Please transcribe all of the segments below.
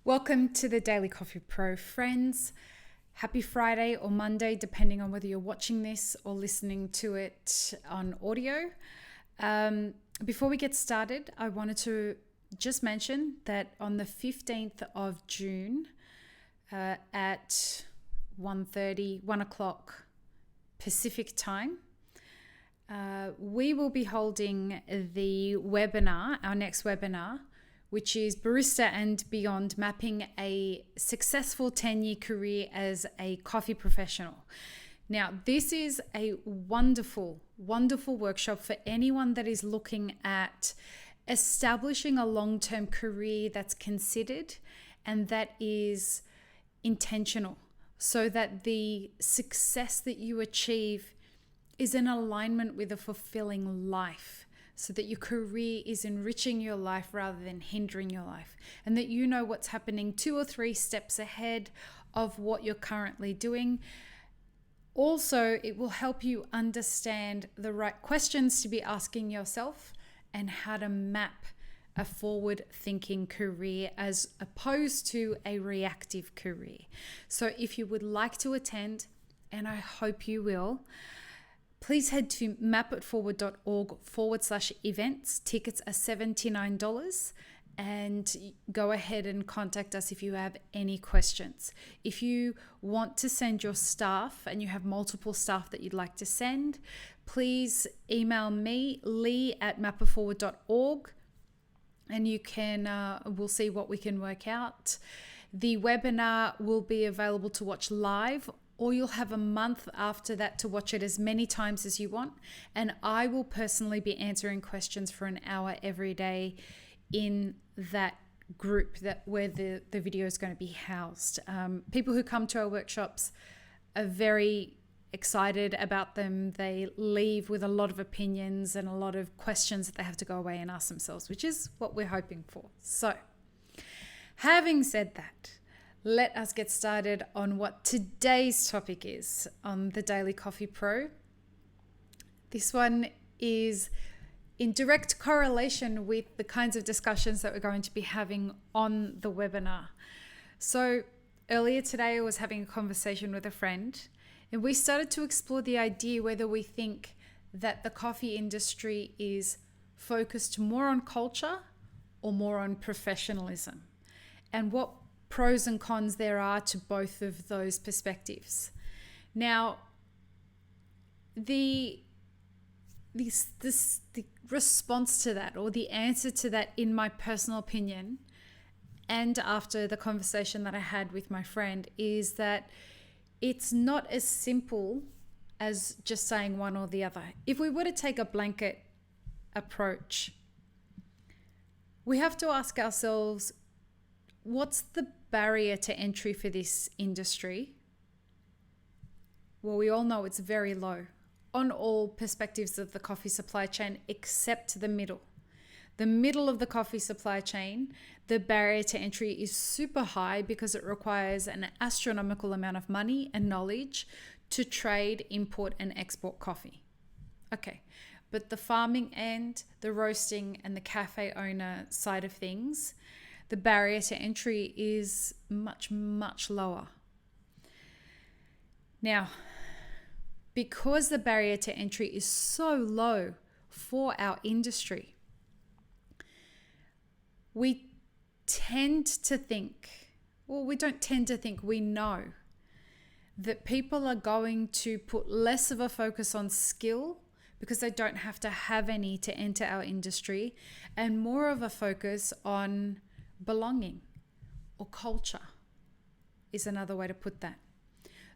Welcome to the Daily Coffee Pro, friends. Happy Friday or Monday, depending on whether you're watching this or listening to it on audio. Before we get started, I wanted to just mention that on the 15th of June at 1 o'clock Pacific time, we will be holding the webinar, our next webinar, which is Barista and Beyond Mapping a Successful 10-Year Career as a Coffee Professional. Now, this is a wonderful, wonderful workshop for anyone that is looking at establishing a long-term career that's considered and that is intentional, so that the success that you achieve is in alignment with a fulfilling life, so that your career is enriching your life rather than hindering your life, and that you know what's happening 2 or 3 steps ahead of what you're currently doing. Also, it will help you understand the right questions to be asking yourself and how to map a forward-thinking career as opposed to a reactive career. So if you would like to attend, and I hope you will, please head to mapitforward.org/events. Tickets are $79, and go ahead and contact us if you have any questions. If you want to send your staff and you have multiple staff that you'd like to send, please email me, lee@mapitforward.org, and you can, we'll see what we can work out. The webinar will be available to watch live, or you'll have a month after that to watch it as many times as you want. And I will personally be answering questions for an hour every day in that group where the video is going to be housed. People who come to our workshops are very excited about them. They leave with a lot of opinions and a lot of questions that they have to go away and ask themselves, which is what we're hoping for. So, having said that, let us get started on what today's topic is on the Daily Coffee Pro. This one is in direct correlation with the kinds of discussions that we're going to be having on the webinar. So earlier today, I was having a conversation with a friend, and we started to explore the idea whether we think that the coffee industry is focused more on culture or more on professionalism, and what pros and cons there are to both of those perspectives. Now, the response to that, or the answer to that, in my personal opinion, and after the conversation that I had with my friend, is that it's not as simple as just saying one or the other. If we were to take a blanket approach, we have to ask ourselves, what's the barrier to entry for this industry? Well, we all know it's very low on all perspectives of the coffee supply chain except the middle. The middle of the coffee supply chain, the barrier to entry is super high because it requires an astronomical amount of money and knowledge to trade, import, and export coffee. Okay, but the farming end, the roasting, and the cafe owner side of things, the barrier to entry is much, much lower. Now, because the barrier to entry is so low for our industry, we tend to think, well, we don't tend to think, we know that people are going to put less of a focus on skill because they don't have to have any to enter our industry, and more of a focus on belonging or culture is another way to put that.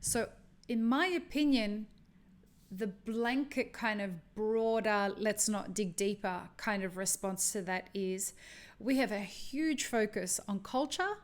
So in my opinion, the blanket kind of broader, let's not dig deeper kind of response to that is we have a huge focus on culture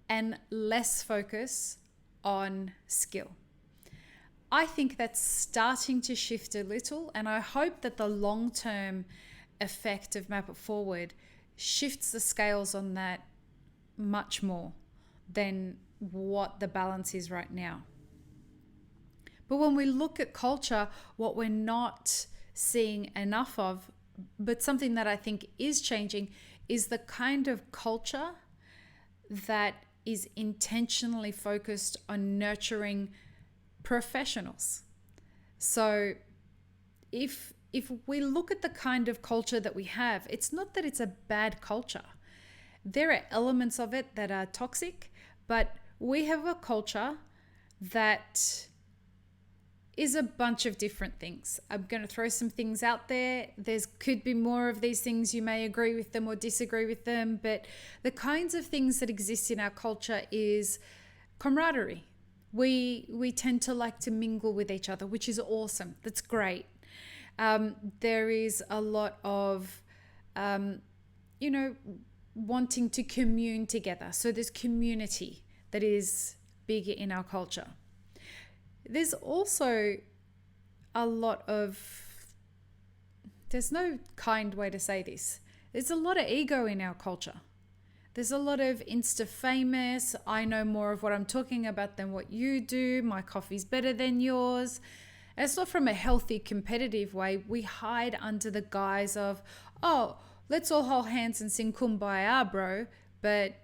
and less focus on skill. I think that's starting to shift a little, and I hope that the long-term effect of Map It Forward shifts the scales on that much more than what the balance is right now. But when we look at culture, what we're not seeing enough of, but something that I think is changing, is the kind of culture that is intentionally focused on nurturing professionals. So if we look at the kind of culture that we have, it's not that it's a bad culture. There are elements of it that are toxic, but we have a culture that is a bunch of different things. I'm going to throw some things out there. Could be more of these things. You may agree with them or disagree with them, but the kinds of things that exist in our culture is camaraderie. We tend to like to mingle with each other, which is awesome. That's great. There is a lot of, wanting to commune together. So there's community that is big in our culture. There's also a lot of, there's no kind way to say this. There's a lot of ego in our culture. There's a lot of Insta famous. I know more of what I'm talking about than what you do. My coffee's better than yours. And it's not from a healthy, competitive way. We hide under the guise of, oh, let's all hold hands and sing Kumbaya, bro. But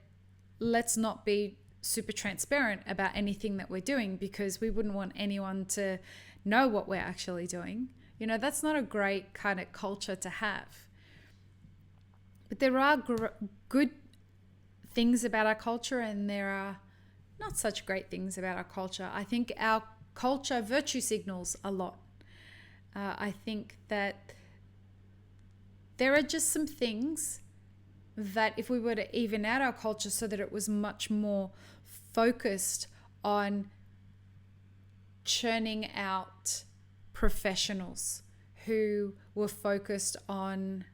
let's not be super transparent about anything that we're doing, because we wouldn't want anyone to know what we're actually doing. That's not a great kind of culture to have. But there are good things about our culture, and there are not such great things about our culture. I think our culture virtue signals a lot. I think that there are just some things that if we were to even out our culture so that it was much more focused on churning out professionals who were focused on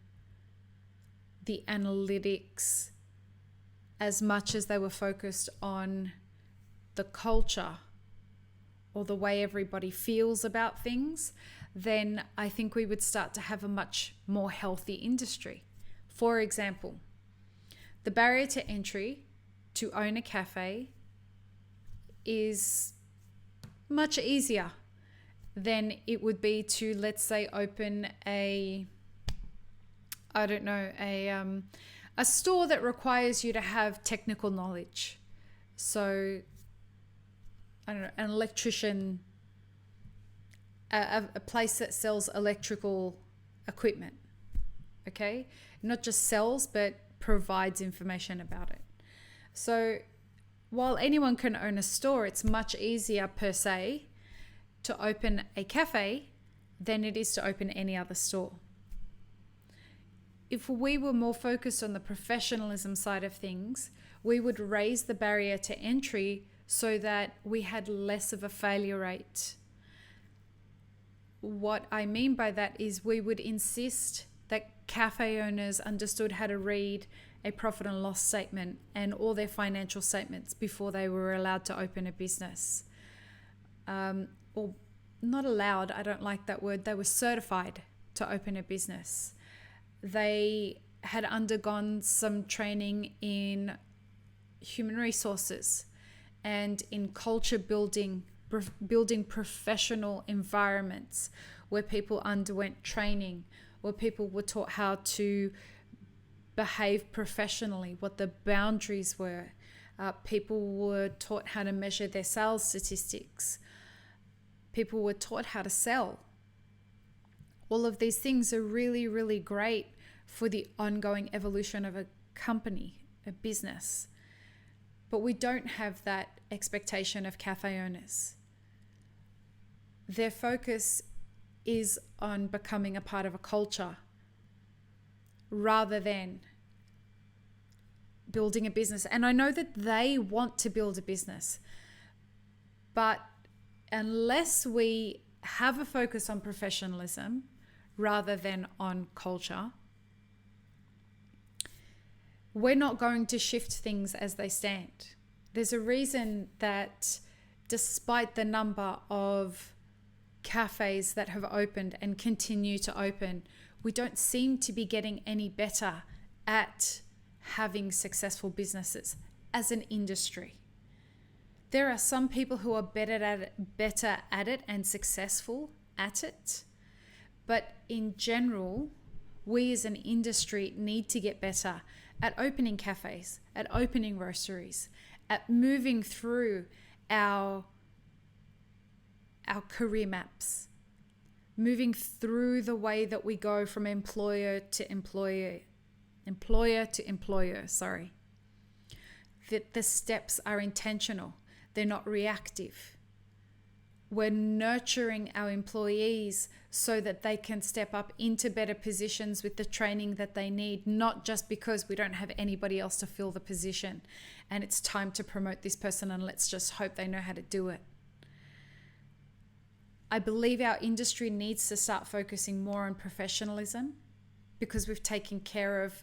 the analytics as much as they were focused on the culture or the way everybody feels about things, then I think we would start to have a much more healthy industry. For example, the barrier to entry to own a cafe is much easier than it would be to, let's say, open a store that requires you to have technical knowledge. So, I don't know, an electrician, a place that sells electrical equipment, okay? Not just sells, but provides information about it. So while anyone can own a store, it's much easier per se to open a cafe than it is to open any other store. If we were more focused on the professionalism side of things, we would raise the barrier to entry so that we had less of a failure rate. What I mean by that is we would insist that cafe owners understood how to read a profit and loss statement and all their financial statements before they were allowed to open a business. Or not allowed, I don't like that word, they were certified to open a business. They had undergone some training in human resources and in culture building professional environments where people underwent training, where people were taught how to behave professionally, what the boundaries were. People were taught how to measure their sales statistics. People were taught how to sell. All of these things are really, really great for the ongoing evolution of a company, a business. But we don't have that expectation of cafe owners. Their focus is on becoming a part of a culture rather than building a business. And I know that they want to build a business, but unless we have a focus on professionalism rather than on culture, we're not going to shift things as they stand. There's a reason that despite the number of cafes that have opened and continue to open, we don't seem to be getting any better at having successful businesses as an industry. There are some people who are better at it and successful at it, but in general, we as an industry need to get better at opening cafes, at opening roasteries, at moving through our career maps, moving through the way that we go from employer to employer, sorry. That the steps are intentional, they're not reactive. We're nurturing our employees so that they can step up into better positions with the training that they need, not just because we don't have anybody else to fill the position and it's time to promote this person and let's just hope they know how to do it. I believe our industry needs to start focusing more on professionalism because we've taken care of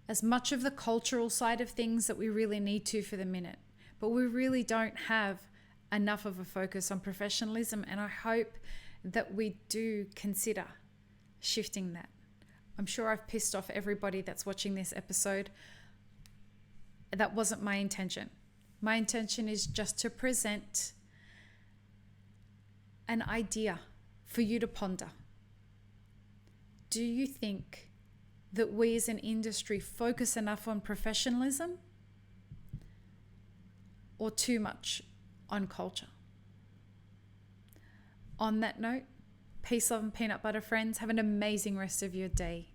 as much of the cultural side of things that we really need to for the minute, but we really don't have enough of a focus on professionalism, and I hope that we do consider shifting that. I'm sure I've pissed off everybody that's watching this episode. That wasn't my intention. My intention is just to present an idea for you to ponder. Do you think that we as an industry focus enough on professionalism or too much on culture? On that note, peace, love, and peanut butter, friends. Have an amazing rest of your day.